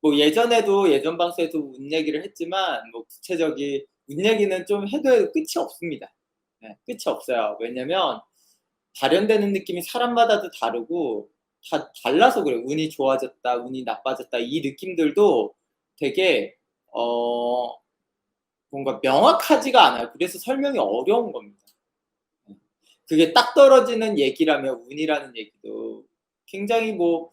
뭐 예전에도 예전 방송에서 운 얘기를 했지만 뭐 구체적인 운 얘기는 좀 해도 끝이 없습니다. 네, 끝이 없어요. 왜냐면 발현되는 느낌이 사람마다도 다르고 다 달라서 그래요. 운이 좋아졌다, 운이 나빠졌다 이 느낌들도 되게 어 뭔가 명확하지가 않아요. 그래서 설명이 어려운 겁니다. 그게 딱 떨어지는 얘기라면 운이라는 얘기도 굉장히 뭐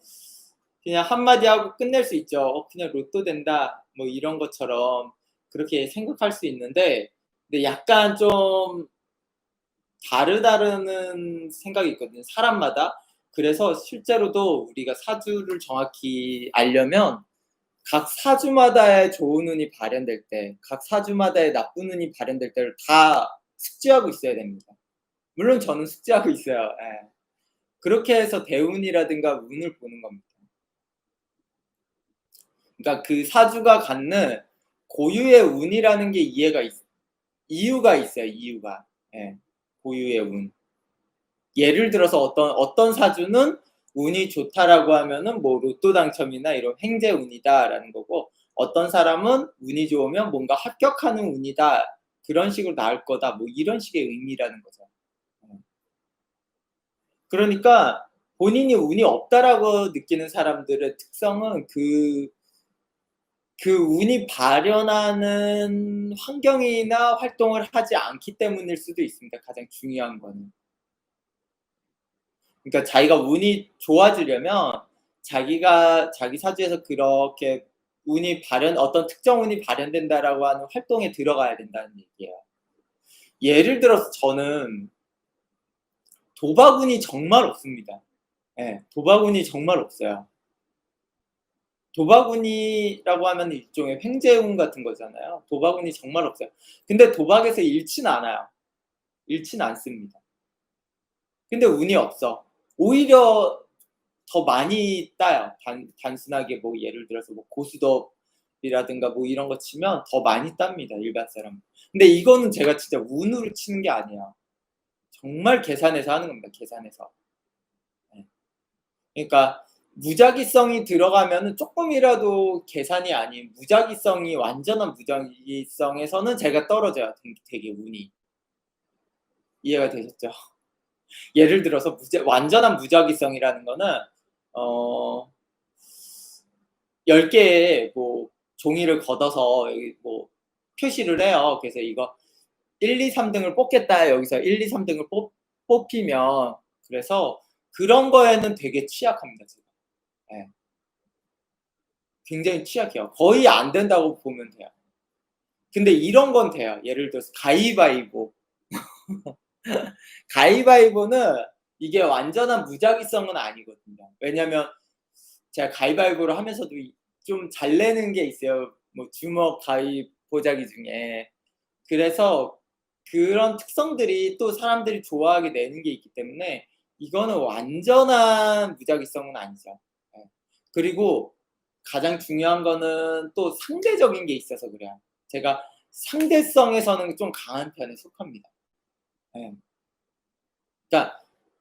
그냥 한마디 하고 끝낼 수 있죠. 그냥 로또 된다 뭐 이런 것처럼 그렇게 생각할 수 있는데 근데 약간 좀 다르다는 생각이 있거든요, 사람마다. 그래서 실제로도 우리가 사주를 정확히 알려면 각 사주마다의 좋은 운이 발현될 때, 각 사주마다의 나쁜 운이 발현될 때를 다 숙지하고 있어야 됩니다. 물론 저는 숙지하고 있어요. 예. 그렇게 해서 대운이라든가 운을 보는 겁니다. 그러니까 그 사주가 갖는 고유의 운이라는 게 이유가 있어요, 이유가. 예. 고유의 운. 예를 들어서 어떤 사주는 운이 좋다라고 하면은 뭐 로또 당첨이나 이런 횡재운이다라는 거고 어떤 사람은 운이 좋으면 뭔가 합격하는 운이다. 그런 식으로 나올 거다. 뭐 이런 식의 의미라는 거죠. 그러니까 본인이 운이 없다라고 느끼는 사람들의 특성은 그 운이 발현하는 환경이나 활동을 하지 않기 때문일 수도 있습니다. 가장 중요한 거는. 그러니까 자기가 운이 좋아지려면 자기가 자기 사주에서 그렇게 어떤 특정 운이 발현된다라고 하는 활동에 들어가야 된다는 얘기예요. 예를 들어서 저는 도박운이 정말 없습니다. 예. 도박운이 정말 없어요. 도박운이라고 하면 일종의 횡재운 같은 거잖아요. 도박운이 정말 없어요. 근데 도박에서 잃지는 않아요. 잃지는 않습니다. 근데 운이 없어. 오히려 더 많이 따요. 단순하게 뭐 예를 들어서 뭐 고수톱이라든가 뭐 이런 거 치면 더 많이 땁니다, 일반 사람은. 근데 이거는 제가 진짜 운으로 치는 게 아니에요. 정말 계산해서 하는 겁니다, 계산해서. 예. 그러니까 무작위성이 들어가면은 쪼끔이라도 계산이 아닌 무작위성이 완전한 무작위성에서는 제가 떨어져요, 되게 운이. 이해가 되셨죠? 예를 들어서 완전한 무작위성이라는 거는 어 10 개의 뭐 종이를 걷어서 여기 뭐 표시를 해요. 그래서 이거 1, 2, 3 등을 뽑겠다. 여기서 1, 2, 3 등을 뽑히면 그래서 그런 거에는 되게 취약합니다, 제가. 예. 굉장히 취약해요. 거의 안 된다고 보면 돼요. 근데 이런 건 돼요. 예를 들어서 가위바위보. 가위바위보는 이게 완전한 무작위성은 아니거든요. 왜냐면 제가 가위바위보를 하면서도 좀 잘 내는 게 있어요. 뭐 주먹 가위 보자기 중에. 그래서 그런 특성들이 또 사람들이 좋아하게 내는 게 있기 때문에 이거는 완전한 무작위성은 아니죠. 예. 그리고 가장 중요한 거는 또 상대적인 게 있어서 그래요. 제가 상대성에서는 좀 강한 편에 속합니다. 예. 그러니까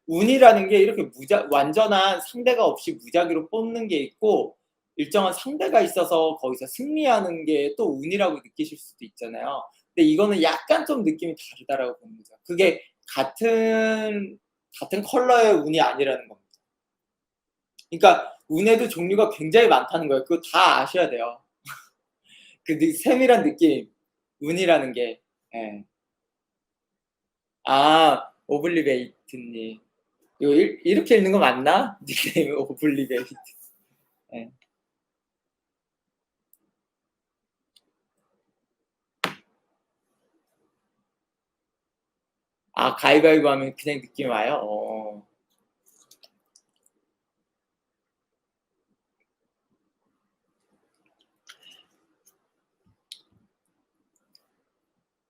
운이라는 게 이렇게 완전한 상대가 없이 무작위로 뽑는 게 있고 일정한 상대가 있어서 거기서 승리하는 게 또 운이라고 느끼실 수도 있잖아요. 근데 이거는 약간 좀 느낌이 다르다라고 보는 거죠. 그게 같은 컬러의 운이 아니라는 겁니다. 그러니까 운에도 종류가 굉장히 많다는 거예요. 그거 다 아셔야 돼요. 그 세밀한 느낌, 운이라는 게. 예. 아, 오블리베이트 님. 이거 이렇게 읽는 거 맞나? 닉네임 오블리베이트. 예. 아, 가위바위보 하면 그냥 느낌이 와요?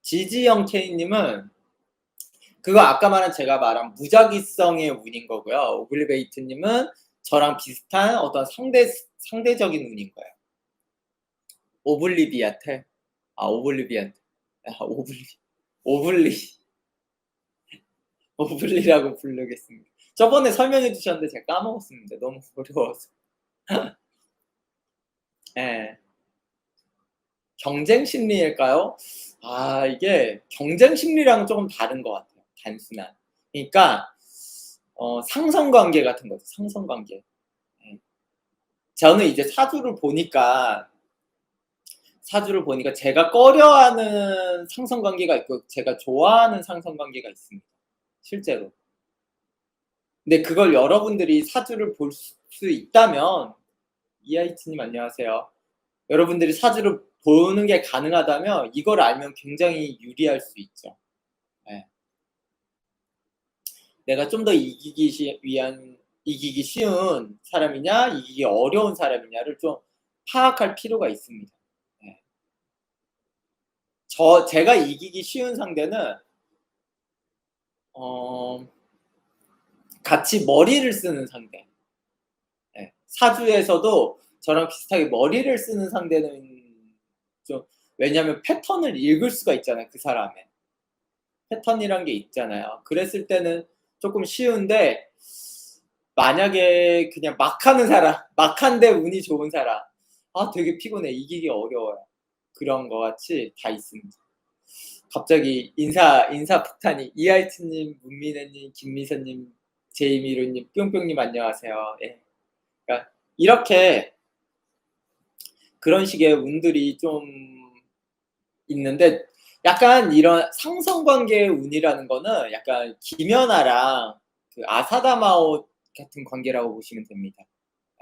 지지영 K님은 그거 아까 제가 말한 무작위성의 운인 거고요. 오블리베이트님은 저랑 비슷한 어떤 상대적인 운인 거예요. 오블리비아테. 아, 오블리비아테. 아, 오블리. 오블리라고 부르겠습니다. 저번에 설명해 주셨는데 제가 까먹었습니다. 너무 어려워서. 예. 경쟁 심리일까요? 이게 경쟁 심리랑은 쪼금 다른 것 같아요, 단순한. 그러니까 상성관계 같은 거죠, 상성관계. 예. 저는 이제 사주를 보니까 제가 꺼려하는 상성관계가 있고 제가 좋아하는 상성관계가 있습니다, 실제로. 근데 그걸 여러분들이 사주를 볼 수 있다면 이하이츠 님 안녕하세요. 여러분들이 사주를 보는 게 가능하다면 이걸 알면 굉장히 유리할 수 있죠. 예. 내가 좀 더 이기기 쉬운 사람이냐 이기기 어려운 사람이냐를 좀 파악할 필요가 있습니다. 예. 제가 이기기 쉬운 상대는 어 같이 머리를 쓰는 상대. 예. 사주에서도 저랑 비슷하게 머리를 쓰는 상대는 좀, 왜냐하면 패턴을 읽을 수가 있잖아요, 그 사람의. 패턴이란 게 있잖아요. 그랬을 때는 쪼끔 쉬운데 만약에 그냥 막 하는 사람, 막 한데 운이 좋은 사람, 되게 피곤해. 이기기 어려워요. 그런 거 같이 다 있습니다. 갑자기 인사 폭탄이 이하이츠 님, 문민혜 님, 김미선 님, 제이미루 님, 뿅뿅 님 안녕하세요. 예. 그러니까 이렇게 그런 식의 운들이 좀 있는데, 약간 이런 상성관계의 운이라는 거는 약간 김연아랑 그 아사다마오 같은 관계라고 보시면 됩니다.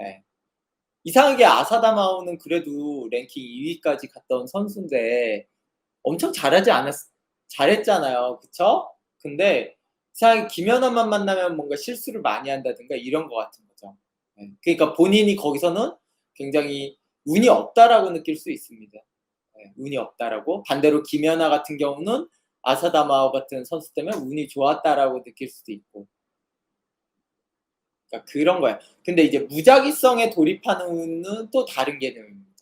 예. 이상하게 아사다마오는 그래도 랭킹 2 위까지 갔던 선수인데 엄청 잘했잖아요. 그쵸? 근데 이상하게 김연아만 만나면 뭔가 실수를 많이 한다든가 이런 것 같은 거죠. 예. 그러니까 본인이 거기서는 굉장히 '운이 없다.'라고 느낄 수 있습니다. 예. 운이 없다라고. 반대로 김연아 같은 경우는 아사다마오 같은 선수 때문에 '운이 좋았다.'라고 느낄 수도 있고. 그러니까 그런 거예요. 근데 이제 무작위성에 돌입하는 운은 또 다른 개념입니다.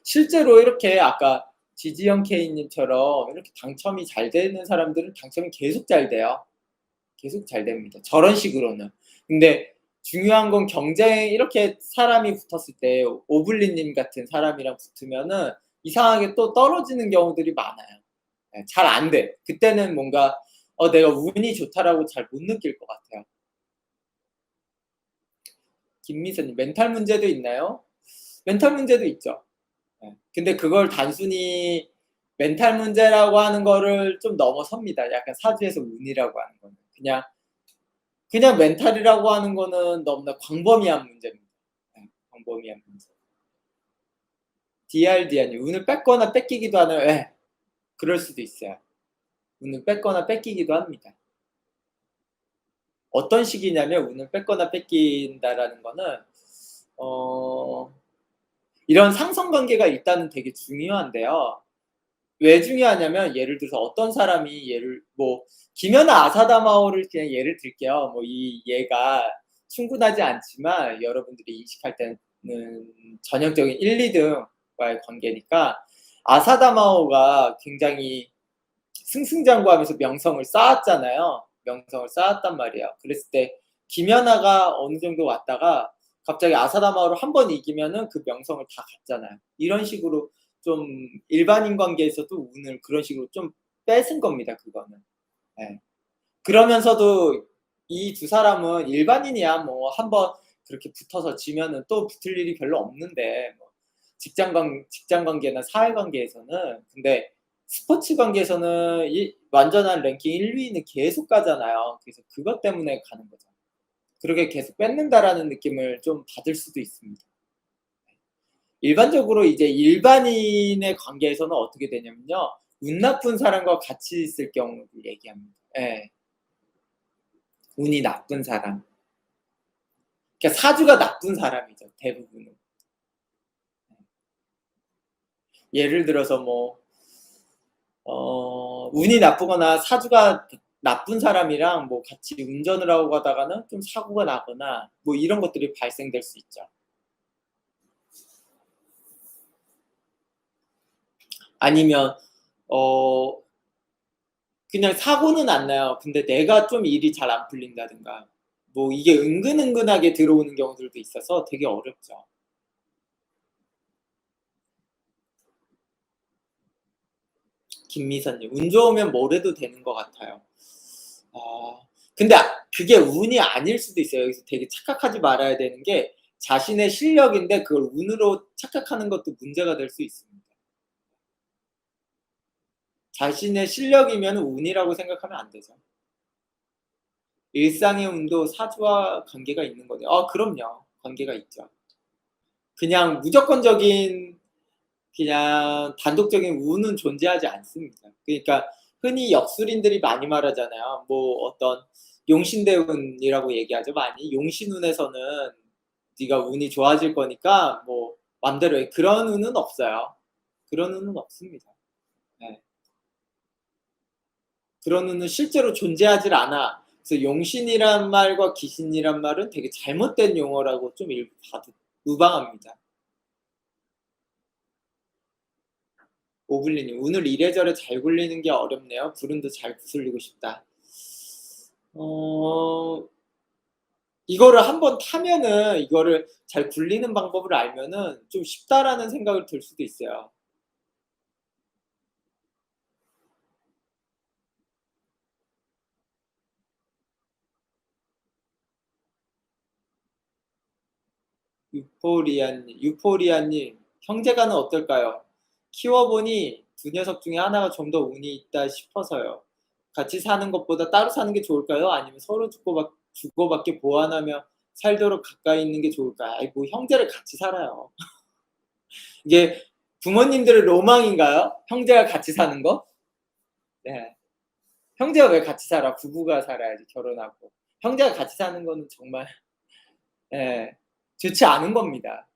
실제로 이렇게 아까 지지영 K 님처럼 이렇게 당첨이 잘 되는 사람들은 당첨이 계속 잘 돼요. 계속 잘 됩니다, 저런 식으로는. 근데 중요한 건 경쟁, 이렇게 사람이 붙었을 때 오블리 님 같은 사람이랑 붙으면은 이상하게 또 떨어지는 경우들이 많아요. 예, 잘 안 돼. 그때는 뭔가 '내가 운이 좋다.'라고 잘 못 느낄 것 같아요. 김미선 님 멘탈 문제도 있나요? 멘탈 문제도 있죠. 예. 근데 그걸 단순히 멘탈 문제라고 하는 거를 좀 넘어섭니다. 약간 사주에서 운이라고 하는 거는. 그냥 멘탈이라고 하는 거는 너무나 광범위한 문제입니다. 예. 광범위한 문제. DRD아님 운을 뺏거나 뺏기기도 하나요? 예. 그럴 수도 있어요. 운을 뺏거나 뺏기기도 합니다. 어떤 식이냐면 운을 뺏거나 뺏긴다라는 거는 어 이런 상성관계가 일단은 되게 중요한데요. 왜 중요하냐면 예를 들어서 어떤 사람이 김연아 아사다마오를 그냥 예를 들게요. 뭐 이 얘가 충분하지 않지만 여러분들이 인식할 때는 전형적인 1-2 등과의 관계니까, 아사다마오가 굉장히 승승장구하면서 명성을 쌓았잖아요. 명성을 쌓았단 말이에요. 그랬을 때 김연아가 어느 정도 왔다가 갑자기 아사다마오를 한 번 이기면은 그 명성을 다 갖잖아요. 이런 식으로 좀 일반인 관계에서도 운을 그런 식으로 좀 뺏은 겁니다, 그거는. 예. 그러면서도 이 두 사람은 일반인이야. 뭐 한 번 그렇게 붙어서 지면은 또 붙을 일이 별로 없는데, 뭐 직장 관계나 사회 관계에서는. 근데 스포츠 관계에서는 이 완전한 랭킹 1, 2 위는 계속 가잖아요. 그래서 그것 때문에 가는 거죠. 그렇게 계속 뺏는다라는 느낌을 좀 받을 수도 있습니다. 일반적으로 이제 일반인의 관계에서는 어떻게 되냐면요, 운 나쁜 사람과 같이 있을 경우를 얘기합니다. 예. 운이 나쁜 사람. 그러니까 사주가 나쁜 사람이죠, 대부분은. 예를 들어서 운이 나쁘거나 사주가 나쁜 사람이랑 같이 운전을 하고 가다가는 좀 사고가 나거나 이런 것들이 발생될 수 있죠. 아니면 어 그냥 사고는 안 나요. 근데 내가 좀 일이 잘 안 풀린다든가 이게 은근하게 들어오는 경우들도 있어서 되게 어렵죠. 김미선님, 운 좋으면 뭘 해도 되는 것 같아요. 근데 그게 운이 아닐 수도 있어요. 여기서 되게 착각하지 말아야 되는 게 자신의 실력인데 그걸 운으로 착각하는 것도 문제가 될 수 있습니다. 자신의 실력이면 운이라고 생각하면 안 되죠. 일상의 운도 사주와 관계가 있는 거죠. 그럼요. 관계가 있죠. 그냥 무조건적인 그냥 단독적인 운은 존재하지 않습니다. 그러니까 흔히 역술인들이 많이 말하잖아요. 뭐 어떤 용신대운이라고 얘기하죠 많이. 용신운에서는 네가 운이 좋아질 거니까 뭐 맘대로 해. 그런 운은 없어요. 그런 운은 없습니다. 네. 그런 운은 실제로 존재하질 않아. 그래서 용신이란 말과 귀신이란 말은 되게 잘못된 용어라고 좀 일부 봐도 무방합니다. 오블리님, 운을 이래저래 잘 굴리는 게 어렵네요. 구름도 잘 구슬리고 싶다. 이거를 한번 타면은 이거를 잘 굴리는 방법을 알면은 좀 쉽다라는 생각을 들 수도 있어요. 유포리아님, 형제가는 어떨까요? 키워보니 두 녀석 중에 하나가 좀 더 운이 있다 싶어서요. 같이 사는 것보다 따로 사는 게 좋을까요? 아니면 서로 주고받게 보완하며 살도록 가까이 있는 게 좋을까요? 아이고, 형제를 같이 살아요. 이게 부모님들의 로망인가요? 형제가 같이 사는 거? 네. 형제가 왜 같이 살아? 부부가 살아야지, 결혼하고. 형제가 같이 사는 거는 정말 예, 좋지 않은 겁니다.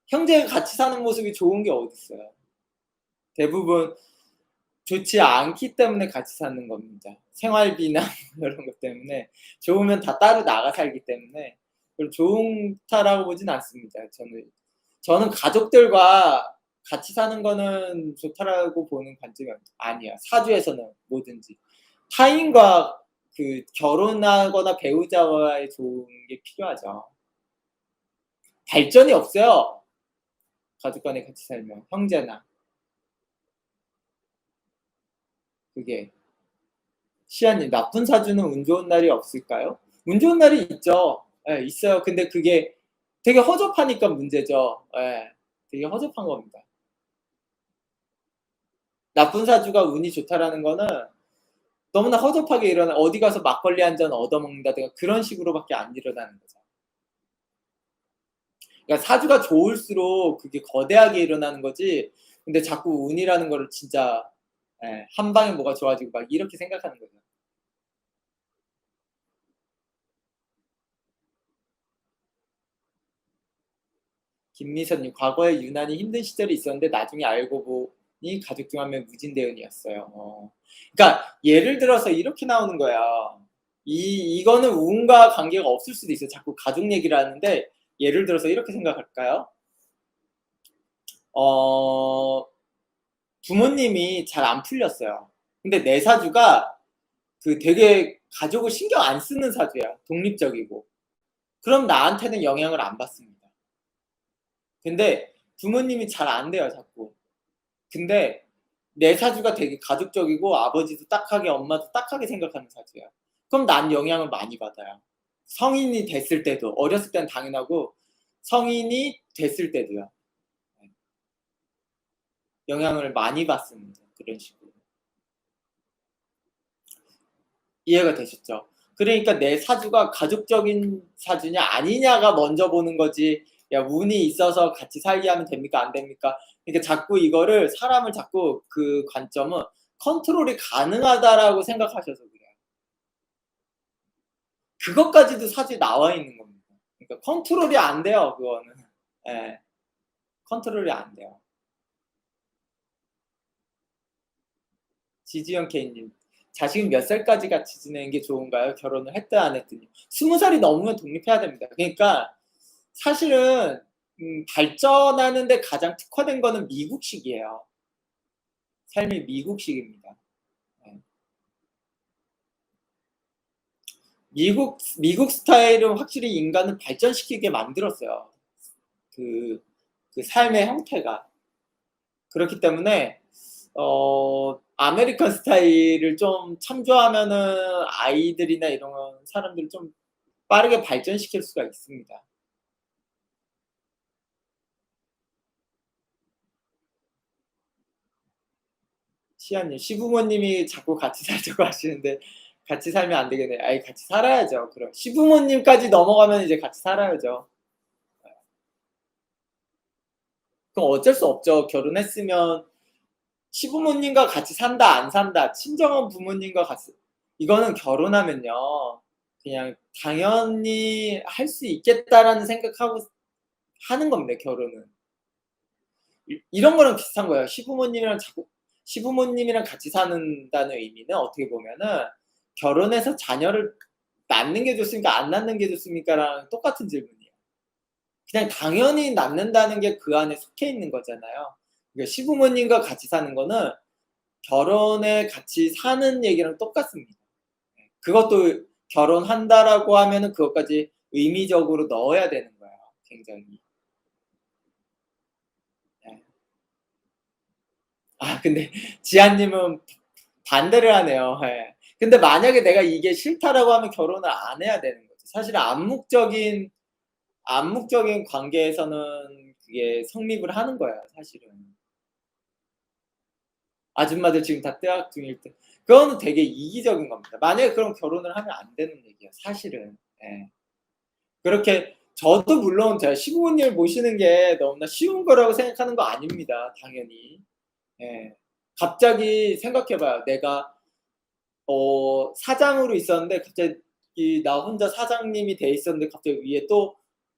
형제가 같이 사는 모습이 좋은 게 어딨어요. 대부분 좋지 않기 때문에 같이 사는 겁니다. 생활비나 이런 것 때문에. 좋으면 다 따로 나가 살기 때문에 그걸 좋다라고 보진 않습니다. 저는 가족들과 같이 사는 거는 좋다라고 보는 관점이 아니에요. 사주에서는 뭐든지. 타인과 결혼하거나 배우자와의 좋은 게 필요하죠. 발전이 없어요. 가족 간에 같이 살면. 형제나. 그게. 시아님, 나쁜 사주는 운 좋은 날이 없을까요? 운 좋은 날이 있죠. 예, 있어요. 근데 그게 되게 허접하니까 문제죠. 예. 되게 허접한 겁니다. 나쁜 사주가 운이 좋다라는 거는 너무나 허접하게 어디 가서 막걸리 한 잔 얻어먹는다든가 그런 식으로밖에 안 일어나는 거죠. 그러니까 사주가 좋을수록 그게 거대하게 일어나는 거지. 근데 자꾸 운이라는 거를 진짜 한 방에 뭐가 좋아지고 막 이렇게 생각하는 거죠. 김미선님, 과거에 유난히 힘든 시절이 있었는데 나중에 알고 보니 가족 중 한 명 무진대운이었어요. 그러니까 예를 들어서 이렇게 나오는 거야. 이거는 운과 관계가 없을 수도 있어요. 자꾸 가족 얘기를 하는데 예를 들어서 이렇게 생각할까요? 어, 부모님이 잘 안 풀렸어요. 근데 내 사주가 되게 가족을 신경 안 쓰는 사주야. 독립적이고. 그럼 나한테는 영향을 안 받습니다. 근데 부모님이 잘 안 돼요, 자꾸. 근데 내 사주가 되게 가족적이고 아버지도 딱하게 엄마도 딱하게 생각하는 사주야. 그럼 난 영향을 많이 받아요. 성인이 됐을 때도. 어렸을 땐 당연하고 성인이 됐을 때도요. 영향을 많이 받습니다. 그런 식으로. 이해가 되셨죠? 그러니까 내 사주가 가족적인 사주냐 아니냐가 먼저 보는 거지. 야, 운이 있어서 같이 살게 하면 됩니까? 안 됩니까? 그러니까 자꾸 이거를 사람을 자꾸 그 관점은 컨트롤이 가능하다라고 생각하셔서 그래요. 그것까지도 사주에 나와 있는 겁니다. 그러니까 컨트롤이 안 돼요, 그거는. 예. 컨트롤이 안 돼요. 지지영 K님. 자식은 몇 살까지 같이 지내는 게 좋은가요? 결혼을 했든 안 했든요. 20살이 넘으면 독립해야 됩니다. 그러니까 사실은 발전하는 데 가장 특화된 거는 미국식이에요. 삶이 미국식입니다. 네. 미국 스타일은 확실히 인간을 발전시키게 만들었어요. 그 삶의 형태가. 그렇기 때문에 아메리칸 스타일을 좀 참조하면은 아이들이나 이런 사람들을 좀 빠르게 발전시킬 수가 있습니다. 시아님, 시부모님이 자꾸 같이 살자고 하시는데 같이 살면 안 되겠네요. 아이 같이 살아야죠. 그럼 시부모님까지 넘어가면 이제 같이 살아야죠. 그럼 어쩔 수 없죠. 결혼했으면 시부모님과 같이 산다 안 산다 친정은 부모님과 같이 이거는 결혼하면요. 그냥 당연히 할 수 있겠다라는 생각하고 하는 겁니다, 결혼은. 이런 거랑 비슷한 거예요. 시부모님이랑 같이 산다는 의미는 어떻게 보면은 결혼해서 자녀를 낳는 게 좋습니까? 안 낳는 게 좋습니까?랑 똑같은 질문이에요. 그냥 당연히 낳는다는 게 그 안에 속해 있는 거잖아요. 그러니까 시부모님과 같이 사는 거는 결혼에 같이 사는 얘기랑 똑같습니다. 그것도 결혼한다라고 하면은 그것까지 의미적으로 넣어야 되는 거예요, 굉장히. 네. 아 근데 지아님은 반대를 하네요. 예. 근데 만약에 내가 이게 싫다라고 하면 결혼을 안 해야 되는 거죠. 사실은 암묵적인 관계에서는 그게 성립을 하는 거예요, 사실은. 아줌마들 지금 다 뜨악 중일 때. 그거는 되게 이기적인 겁니다. 만약에 그럼 결혼을 하면 안 되는 얘기예요, 사실은. 예. 그렇게 저도 물론 제가 시부모님을 모시는 게 너무나 쉬운 거라고 생각하는 거 아닙니다, 당연히. 예. 갑자기 생각해 봐요. 내가 사장으로 있었는데 갑자기 나 혼자 사장님이 돼 있었는데 갑자기 위에 또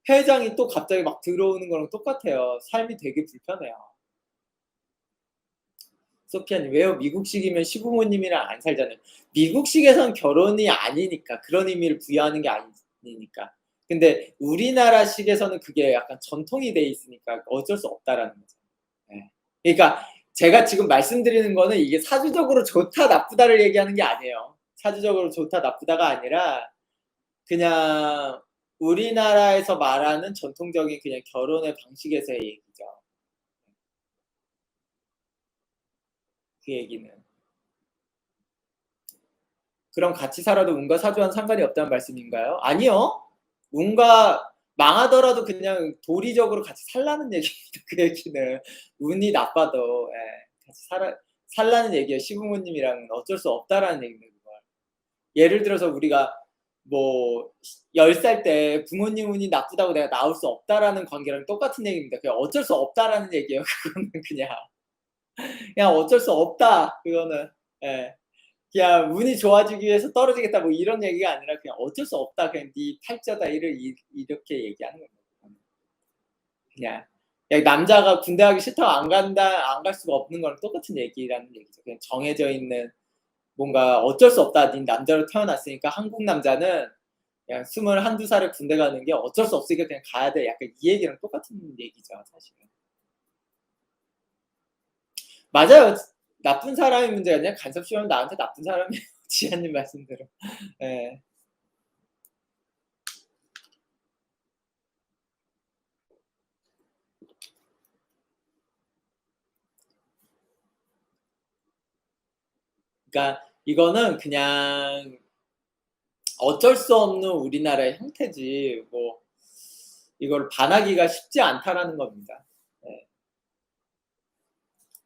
회장이 또 갑자기 막 들어오는 거랑 똑같아요. 삶이 되게 불편해요. 소피아님 "왜요? 미국식이면 시부모님이랑 안 살잖아요." 미국식에선 결혼이 아니니까. 그런 의미를 부여하는 게 아니니까. 근데 우리나라식에서는 그게 약간 전통이 돼 있으니까 어쩔 수 없다라는 거죠. 예. 그러니까 제가 지금 말씀드리는 거는 이게 사주적으로 좋다 나쁘다를 얘기하는 게 아니에요. 사주적으로 좋다 나쁘다가 아니라 그냥 우리나라에서 말하는 전통적인 그냥 결혼의 방식에서의 얘기죠. 그 얘기는. 그럼 같이 살아도 운과 사주와는 상관이 없다는 말씀인가요? 아니요. 운과 망하더라도 그냥 도리적으로 같이 살라는 얘기입니다. 그 얘기는. 운이 나빠도 같이 살라는 얘기예요. 시부모님이랑은 어쩔 수 없다라는 얘기입니다, 그건. 예를 들어서 우리가 뭐 10살 때 부모님 운이 나쁘다고 내가 나올 수 없다라는 관계랑 똑같은 얘기입니다. 그냥 어쩔 수 없다라는 얘기예요, 그거는 그냥. 그냥 어쩔 수 없다, 그거는. 예. 그냥 운이 좋아지기 위해서 떨어지겠다 뭐 이런 얘기가 아니라 그냥 어쩔 수 없다. 그냥 네 팔자다 이렇게 얘기하는 겁니다. 그냥. 그냥 남자가 군대 가기 싫다고 안 갈 수가 없는 거랑 똑같은 얘기라는 얘기죠. 그냥 정해져 있는 뭔가 어쩔 수 없다. 닌 남자로 태어났으니까 한국 남자는 그냥 21-22 살에 군대 가는 게 어쩔 수 없으니까 그냥 가야 돼. 약간 이 얘기랑 똑같은 얘기죠, 사실은. 맞아요. 나쁜 사람이 문제가 아니라 간섭 씨는 나한테 나쁜 사람이에요. 지아님 말씀대로. 예. 그러니까 이거는 그냥 어쩔 수 없는 우리나라의 형태지 뭐 이걸 반하기가 쉽지 않다라는 겁니다. 네.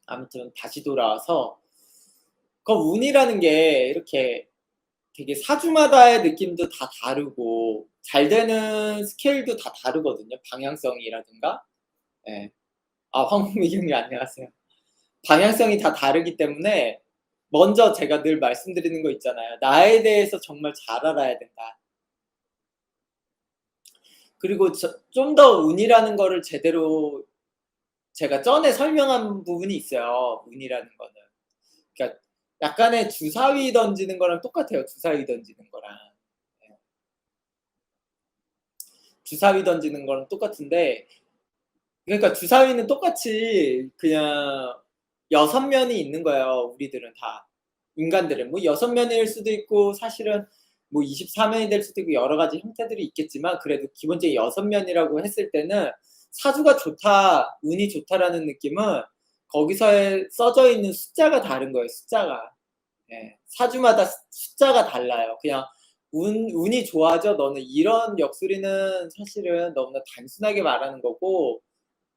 아무튼 다시 돌아와서 그 운이라는 게 이렇게 되게 사주마다의 느낌도 다 다르고 잘 되는 스케일도 다 다르거든요, 방향성이라든가. 예. 아 황미경님 안녕하세요. 방향성이 다 다르기 때문에 먼저 제가 늘 말씀드리는 거 있잖아요. 나에 대해서 정말 잘 알아야 된다. 그리고 좀 더 운이라는 거를 제대로 제가 전에 설명한 부분이 있어요, 운이라는 거는. 그러니까 약간의 주사위 던지는 거랑 똑같아요, 주사위 던지는 거랑. 예. 주사위 던지는 거랑 똑같은데 그러니까 주사위는 똑같이 그냥 6 면이 있는 거예요, 우리들은 다. 인간들은. 뭐 6 면일 수도 있고 사실은 뭐 24 면이 될 수도 있고 여러 가지 형태들이 있겠지만 그래도 기본적인 6 면이라고 했을 때는 사주가 좋다, 운이 좋다라는 느낌은 거기서에 써져 있는 숫자가 다른 거예요, 숫자가. 예. 사주마다 숫자가 달라요. 그냥 운이 좋아져 너는 이런 역술이는 사실은 너무나 단순하게 말하는 거고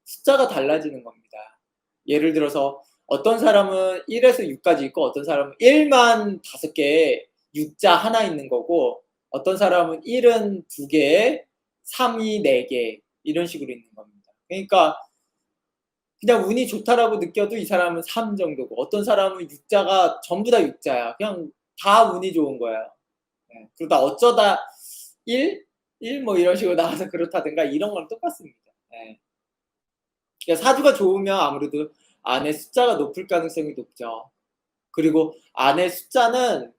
숫자가 달라지는 겁니다. 예를 들어서 어떤 사람은 1 에서 6 까지 있고 어떤 사람은 1만 5 개에 6 자 하나 있는 거고 어떤 사람은 1은 2 개에 3이 4 개 이런 식으로 있는 겁니다. 그러니까 그냥 운이 좋다라고 느껴도 이 사람은 3 정도고 어떤 사람은 6 자가 전부 다 6 자야. 그냥 다 운이 좋은 거예요. 예. 그러다 어쩌다 1? 1 뭐 이런 식으로 나와서 그렇다든가 이런 거랑 똑같습니다. 예. 그러니까 사주가 좋으면 아무래도 안에 숫자가 높을 가능성이 높죠. 그리고 안에 숫자는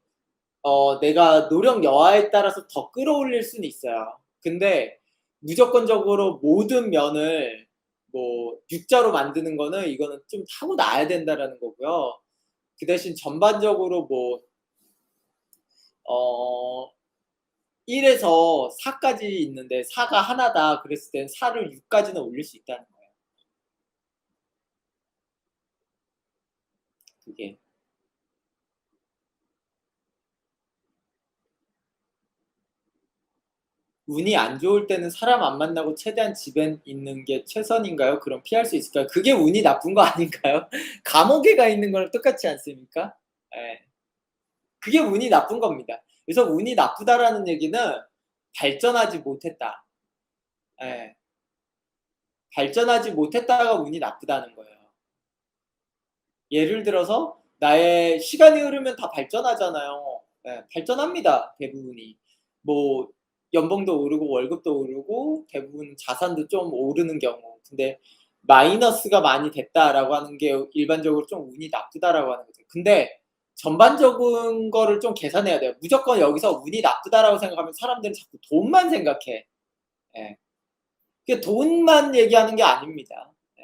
내가 노력 여하에 따라서 더 끌어올릴 수는 있어요. 근데 무조건적으로 모든 면을 뭐 6 자로 만드는 거는 이거는 좀 타고나야 된다라는 거고요. 그 대신 전반적으로 뭐 어 1 에서 4 까지 있는데 4가 하나다 그랬을 땐 4를 6 까지는 올릴 수 있다는 거예요, 그게. 운이 안 좋을 때는 사람 안 만나고 최대한 집에 있는 게 최선인가요? 그럼 피할 수 있을까요? 그게 운이 나쁜 거 아닌가요? 감옥에 가 있는 거랑 똑같지 않습니까? 예. 그게 운이 나쁜 겁니다. 그래서 운이 나쁘다라는 얘기는 발전하지 못했다. 예. 발전하지 못했다가 운이 나쁘다는 거예요. 예를 들어서 나의 시간이 흐르면 다 발전하잖아요. 예. 발전합니다, 대부분이. 뭐 연봉도 오르고 월급도 오르고 대부분 자산도 좀 오르는 경우. 근데 "마이너스가 많이 됐다."라고 하는 게 일반적으로 좀 운이 나쁘다라고 하는 거죠. 근데 전반적인 거를 좀 계산해야 돼요. 무조건 여기서 '운이 나쁘다.'라고 생각하면 사람들은 자꾸 돈만 생각해. 예. 그게 돈만 얘기하는 게 아닙니다. 예.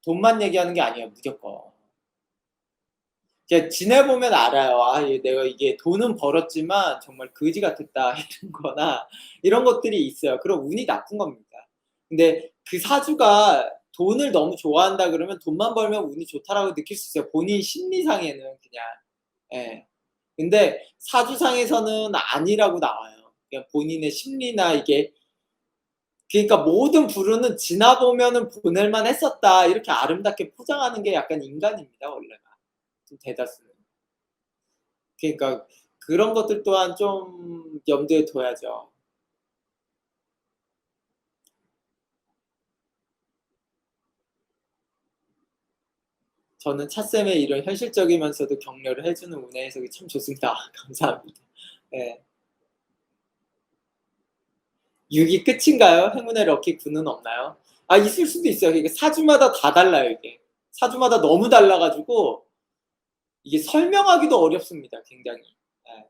돈만 얘기하는 게 아니에요, 무조건. 이제 지내보면 알아요. '아 내가 이게 돈은 벌었지만 정말 거지 같았다.' 이런 거나 이런 것들이 있어요. 그럼 운이 나쁜 겁니다. 근데 그 사주가 돈을 너무 좋아한다 그러면 '돈만 벌면 운이 좋다.'라고 느낄 수 있어요, 본인 심리상에는 그냥. 예. 근데 사주상에서는 아니라고 나와요. 그냥 본인의 심리나 이게 그러니까 모든 불운은 '지나 보면은 보낼 만했었다.' 이렇게 아름답게 포장하는 게 약간 인간입니다, 원래가. 좀 대다수는. 그러니까 그런 것들 또한 좀 염두에 둬야죠. 저는 차쌤의 이런 현실적이면서도 격려를 해 주는 운의 해석이 참 좋습니다. 감사합니다. 네. 6이 끝인가요? 행운의 럭키 9는 없나요? 아 있을 수도 있어요. 이게 사주마다 다 달라요 이게. 사주마다 너무 달라 가지고 이게 설명하기도 어렵습니다 굉장히. 예.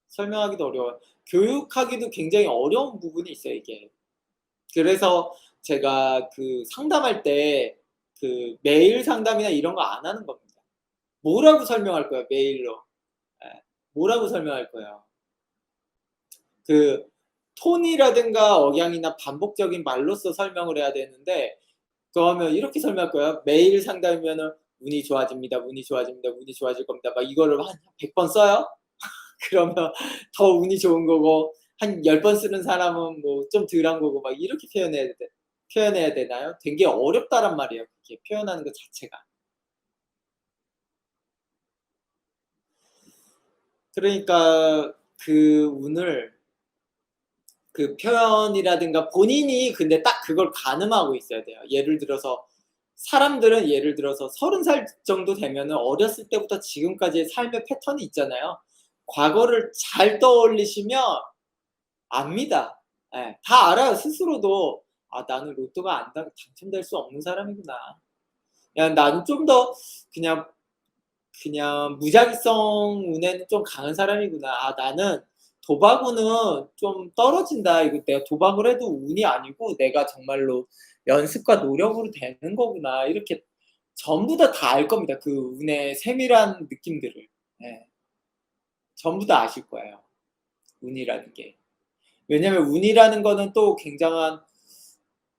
설명하기도 어려워요. 교육하기도 굉장히 어려운 부분이 있어요 이게. 그래서 제가 그 상담할 때 그 메일 상담이나 이런 거 안 하는 겁니다. 뭐라고 설명할 거예요 메일로. 예. 뭐라고 설명할 거예요. 그 톤이라든가 억양이나 반복적인 말로써 설명을 해야 되는데 그러면 이렇게 설명할 거예요. 메일 상담이면은 "운이 좋아집니다. 운이 좋아집니다. 운이 좋아질 겁니다." 막 이거를 한 100번 써요? 그러면 더 운이 좋은 거고 한 10번 쓰는 사람은 뭐 좀 덜한 거고 막 이렇게 표현해야 되나요? 되게 어렵다란 말이에요 그게 표현하는 것 자체가. 그러니까 그 운을 그 표현이라든가 본인이 근데 딱 그걸 가늠하고 있어야 돼요. 예를 들어서 30살 정도 되면은 어렸을 때부터 지금까지의 삶의 패턴이 있잖아요. 과거를 잘 떠올리시면 압니다. 예. 다 알아요 스스로도. '아 나는 로또가 안 당첨될 수 없는 사람이구나. 야 나는 좀 더 그냥 무작위성 운에는 좀 강한 사람이구나. 아 나는 도박운은 좀 떨어진다. 이거 내가 도박을 해도 운이 아니고 내가 정말로 연습과 노력으로 되는 거구나.' 이렇게 전부 다 알 겁니다. 그 운의 세밀한 느낌들을. 예. 전부 다 아실 거예요 운이라는 게. 왜냐면 운이라는 거는 또 굉장한